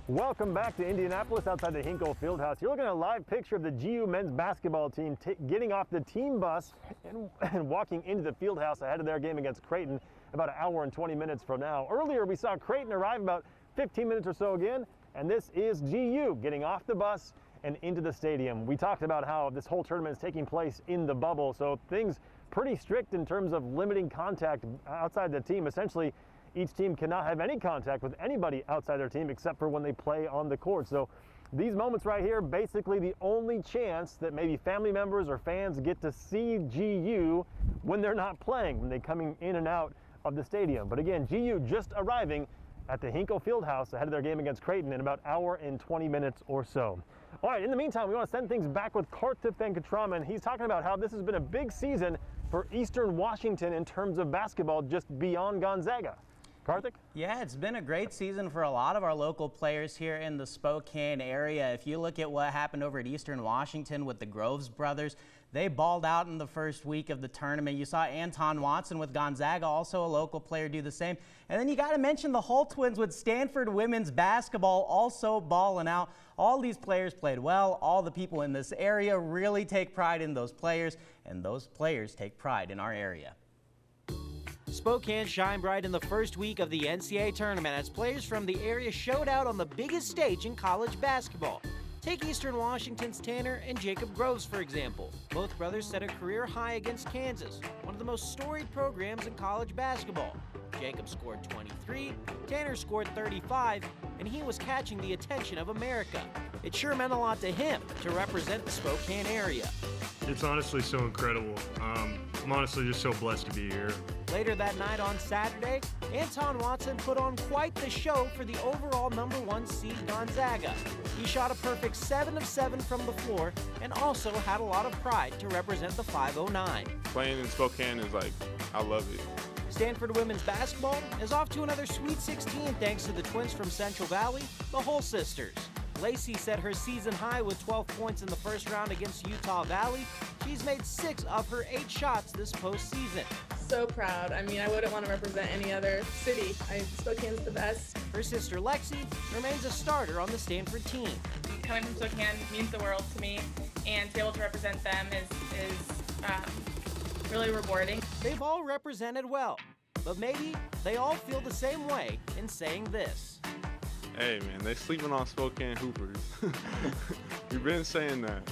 Welcome back to Indianapolis outside the Hinkle Fieldhouse. You're looking at a live picture of the GU men's basketball team getting off the team bus and walking into the Fieldhouse ahead of their game against Creighton about an hour and 20 minutes from now. Earlier we saw Creighton arrive about 15 minutes or so again, and this is GU getting off the bus and into the stadium. We talked about how this whole tournament is taking place in the bubble, so things pretty strict in terms of limiting contact outside the team. Essentially, each team cannot have any contact with anybody outside their team except for when they play on the court. So these moments right here, basically the only chance that maybe family members or fans get to see GU when they're not playing, when they're coming in and out of the stadium. But again, GU just arriving at the Hinkle Fieldhouse ahead of their game against Creighton in about an hour and 20 minutes or so. All right, in the meantime, we want to send things back with Karthik Venkatraman. He's talking about how this has been a big season for Eastern Washington in terms of basketball just beyond Gonzaga. Karthik? Yeah, it's been a great season for a lot of our local players here in the Spokane area. If you look at what happened over at Eastern Washington with the Groves brothers, they balled out in the first week of the tournament. You saw Anton Watson with Gonzaga, also a local player, do the same. And then you got to mention the Hull twins with Stanford women's basketball also balling out. All these players played well. All the people in this area really take pride in those players, and those players take pride in our area. Spokane shined bright in the first week of the NCAA tournament as players from the area showed out on the biggest stage in college basketball. Take Eastern Washington's Tanner and Jacob Groves, for example. Both brothers set a career high against Kansas, one of the most storied programs in college basketball. Jacob scored 23, Tanner scored 35, and he was catching the attention of America. It sure meant a lot to him to represent the Spokane area. It's honestly so incredible. I'm honestly just so blessed to be here. Later that night on Saturday, Anton Watson put on quite the show for the overall #1 seed Gonzaga. He shot a perfect 7 of 7 from the floor and also had a lot of pride to represent the 509. Playing in Spokane is like, I love it. Stanford women's basketball is off to another Sweet 16 thanks to the twins from Central Valley, the Hull sisters. Lacey set her season high with 12 points in the first round against Utah Valley. She's made 6 of her 8 shots this postseason. So proud. I mean, I wouldn't want to represent any other city. Spokane's the best. Her sister Lexi remains a starter on the Stanford team. Coming from Spokane means the world to me, and to be able to represent them is really rewarding. They've all represented well, but maybe they all feel the same way in saying this. Hey man, they sleeping on Spokane Hoopers. We've been saying that.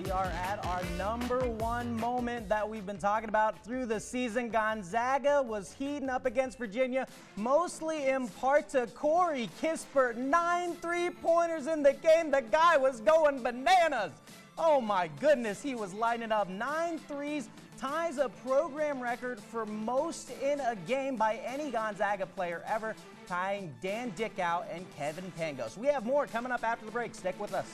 We are at our #1 moment that we've been talking about through the season. Gonzaga was heating up against Virginia, mostly in part to Corey Kispert. 9 3-pointers in the game. The guy was going bananas. Oh my goodness, he was lining up 9 threes, ties a program record for most in a game by any Gonzaga player ever, tying Dan Dickow and Kevin Pangos. We have more coming up after the break. Stick with us.